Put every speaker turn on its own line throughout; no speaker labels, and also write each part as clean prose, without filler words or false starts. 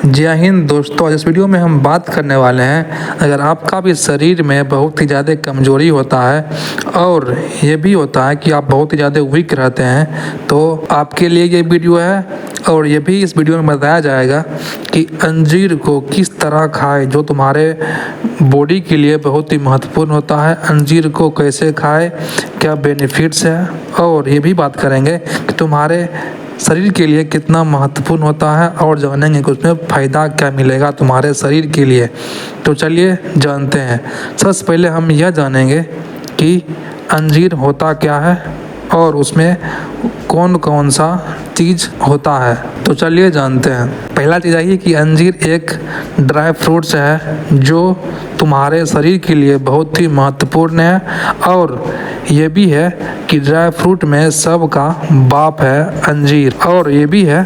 जय हिंद दोस्तों। इस वीडियो में हम बात करने वाले हैं, अगर आपका भी शरीर में बहुत ही ज़्यादा कमज़ोरी होता है और ये भी होता है कि आप बहुत ही ज़्यादा वीक रहते हैं, तो आपके लिए ये वीडियो है। और ये भी इस वीडियो में बताया जाएगा कि अंजीर को किस तरह खाएं, जो तुम्हारे बॉडी के लिए बहुत ही महत्वपूर्ण होता है। अंजीर को कैसे खाएं, क्या बेनिफिट्स है, और ये भी बात करेंगे कि तुम्हारे शरीर के लिए कितना महत्वपूर्ण होता है और जानेंगे कि उसमें फ़ायदा क्या मिलेगा तुम्हारे शरीर के लिए। तो चलिए जानते हैं। सबसे पहले हम यह जानेंगे कि अंजीर होता क्या है और उसमें कौन कौन सा चीज़ होता है। तो चलिए जानते हैं। पहला चीज़ है कि अंजीर एक ड्राई फ्रूट्स है जो तुम्हारे शरीर के लिए बहुत ही महत्वपूर्ण है। और ये भी है कि ड्राई फ्रूट में सबका बाप है अंजीर। और ये भी है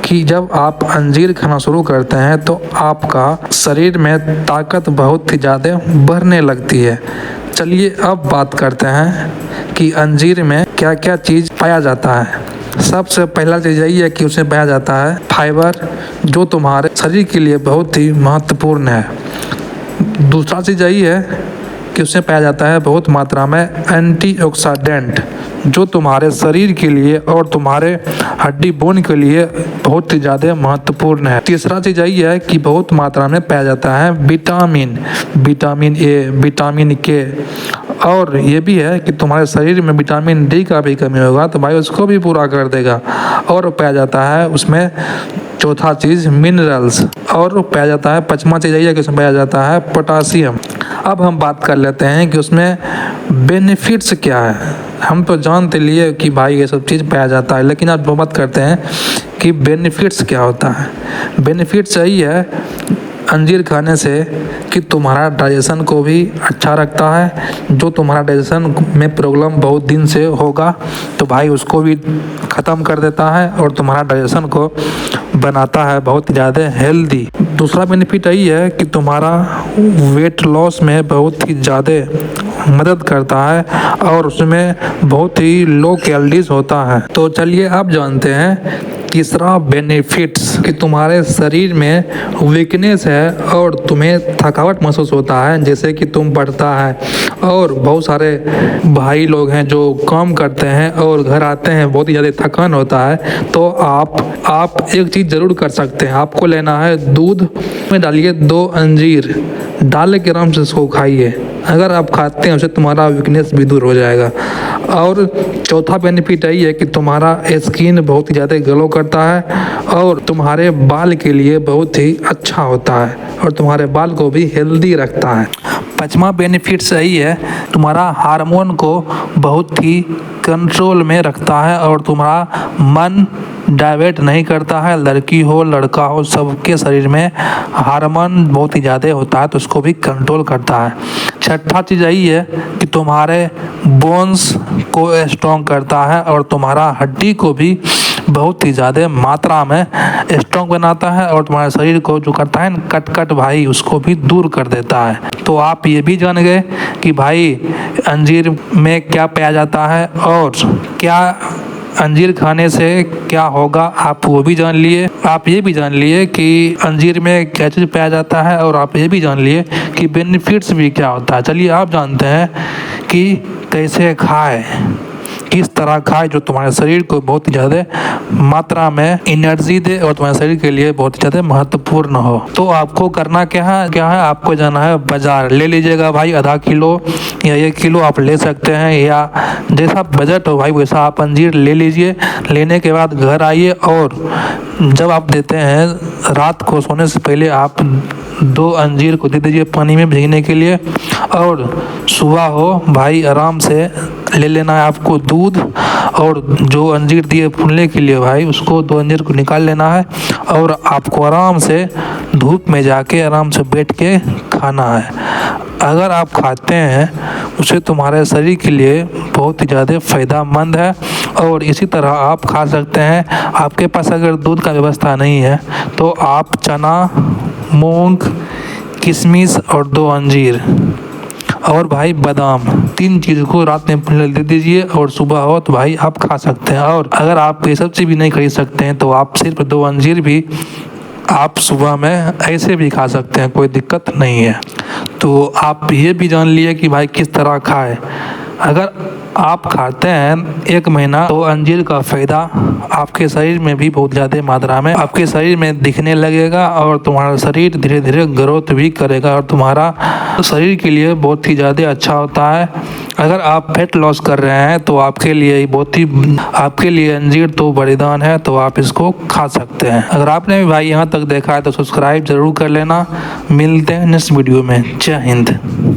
कि जब आप अंजीर खाना शुरू करते हैं तो आपका शरीर में ताकत बहुत ही ज़्यादा बढ़ने लगती है। चलिए अब बात करते हैं कि अंजीर में क्या क्या चीज़ पाया जाता है। सबसे पहला चीज़ यही है कि उसमें पाया जाता है फाइबर, जो तुम्हारे शरीर के लिए बहुत ही महत्वपूर्ण है। दूसरा चीज़ यही है कि उसमें पाया जाता है बहुत मात्रा में एंटीऑक्सीडेंट, जो तुम्हारे शरीर के लिए और तुम्हारे हड्डी बोन के लिए बहुत ही ज़्यादा महत्वपूर्ण है। तीसरा चीज़ यही है कि बहुत मात्रा में पाया जाता है विटामिन ए, विटामिन के। और ये भी है कि तुम्हारे शरीर में विटामिन डी का भी कमी होगा तो भाई उसको भी पूरा कर देगा। और पाया जाता है उसमें चौथा चीज़ मिनरल्स। और पाया जाता है पांचवा चीज़ यही है कि उसमें पाया जाता है पोटासियम। अब हम बात कर लेते हैं कि उसमें बेनिफिट्स क्या है। हम तो जानते लिए कि भाई ये सब चीज़ पाया जाता है, लेकिन अब बात करते हैं कि बेनिफिट्स क्या होता है। बेनिफिट्स यही है अंजीर खाने से कि तुम्हारा डाइजेशन को भी अच्छा रखता है। जो तुम्हारा डाइजेशन में प्रॉब्लम बहुत दिन से होगा तो भाई उसको भी ख़त्म कर देता है और तुम्हारा डाइजेशन को बनाता है बहुत ज़्यादा हेल्दी। दूसरा बेनिफिट यही है कि तुम्हारा वेट लॉस में बहुत ही ज़्यादा मदद करता है और उसमें बहुत ही लो कैलोरीज होता है। तो चलिए आप जानते हैं तीसरा बेनिफिट्स कि तुम्हारे शरीर में वीकनेस है और तुम्हें थकावट महसूस होता है, जैसे कि तुम बढ़ता है। और बहुत सारे भाई लोग हैं जो काम करते हैं और घर आते हैं बहुत ही ज़्यादा थकान होता है, तो आप एक चीज़ ज़रूर कर सकते हैं। आपको लेना है दूध में डालिए 2 अंजीर, डाल के आराम से इसको खाइए। अगर आप खाते हैं उससे तुम्हारा वीकनेस भी दूर हो जाएगा। और चौथा बेनिफिट यही है कि तुम्हारा स्किन बहुत ही ज़्यादा ग्लो करता है और तुम्हारे बाल के लिए बहुत ही अच्छा होता है और तुम्हारे बाल को भी हेल्दी रखता है। पांचवा बेनिफिट्स यही है तुम्हारा हार्मोन को बहुत ही कंट्रोल में रखता है और तुम्हारा मन डाइवर्ट नहीं करता है। लड़की हो लड़का हो सबके शरीर में हार्मोन बहुत ही ज़्यादा होता है तो उसको भी कंट्रोल करता है। छठा चीज़ यही है कि तुम्हारे बोन्स को स्ट्रॉन्ग करता है और तुम्हारा हड्डी को भी बहुत ही ज़्यादा मात्रा में स्ट्रॉन्ग बनाता है और तुम्हारे शरीर को जो करता है कट भाई उसको भी दूर कर देता है। तो आप ये भी जान गए कि भाई अंजीर में क्या पाया जाता है और क्या अंजीर खाने से क्या होगा, आप वो भी जान लिए। आप ये भी जान लिए कि अंजीर में क्या चीज़ पाया जाता है और आप ये भी जान लिए कि बेनिफिट्स भी क्या होता है। चलिए आप जानते हैं कि कैसे खाएं, किस तरह खाएं जो तुम्हारे शरीर को बहुत ही ज़्यादा मात्रा में एनर्जी दे और तुम्हारे शरीर के लिए बहुत ही ज़्यादा महत्वपूर्ण हो। तो आपको करना क्या है आपको जाना है बाज़ार। ले लीजिएगा भाई आधा किलो या 1 किलो आप ले सकते हैं, या जैसा बजट हो भाई वैसा आप अंजीर ले लीजिए। लेने के बाद घर आइए और जब आप देते हैं रात को सोने से पहले आप 2 अंजीर को दे दीजिए पानी में भीगने के लिए। और सुबह हो भाई आराम से ले लेना है आपको दूध, और जो अंजीर दिए फूलने के लिए भाई उसको 2 अंजीर को निकाल लेना है और आपको आराम से धूप में जाके आराम से बैठ के खाना है। अगर आप खाते हैं उसे तुम्हारे शरीर के लिए बहुत ही ज़्यादा फ़ायदेमंद है। और इसी तरह आप खा सकते हैं। आपके पास अगर दूध का व्यवस्था नहीं है तो आप चना, मूंग, किशमिश और 2 अंजीर और भाई बादाम 3 चीज़ को रात में दे दीजिए और सुबह हो तो भाई आप खा सकते हैं। और अगर आप ये सब चीज़ भी नहीं खरीद सकते हैं तो आप सिर्फ 2 अंजीर भी आप सुबह में ऐसे भी खा सकते हैं, कोई दिक्कत नहीं है। तो आप ये भी जान लिए कि भाई किस तरह खाए। अगर आप खाते हैं 1 महीना तो अंजीर का फ़ायदा आपके शरीर में भी बहुत ज़्यादा मात्रा में आपके शरीर में दिखने लगेगा और तुम्हारा शरीर धीरे धीरे ग्रोथ भी करेगा और तुम्हारा शरीर के लिए बहुत ही ज़्यादा अच्छा होता है। अगर आप फैट लॉस कर रहे हैं तो आपके लिए अंजीर तो वरदान है, तो आप इसको खा सकते हैं। अगर आपने भी भाई यहाँ तक देखा है तो सब्सक्राइब जरूर कर लेना। मिलते हैं नेक्स्ट वीडियो में। जय हिंद।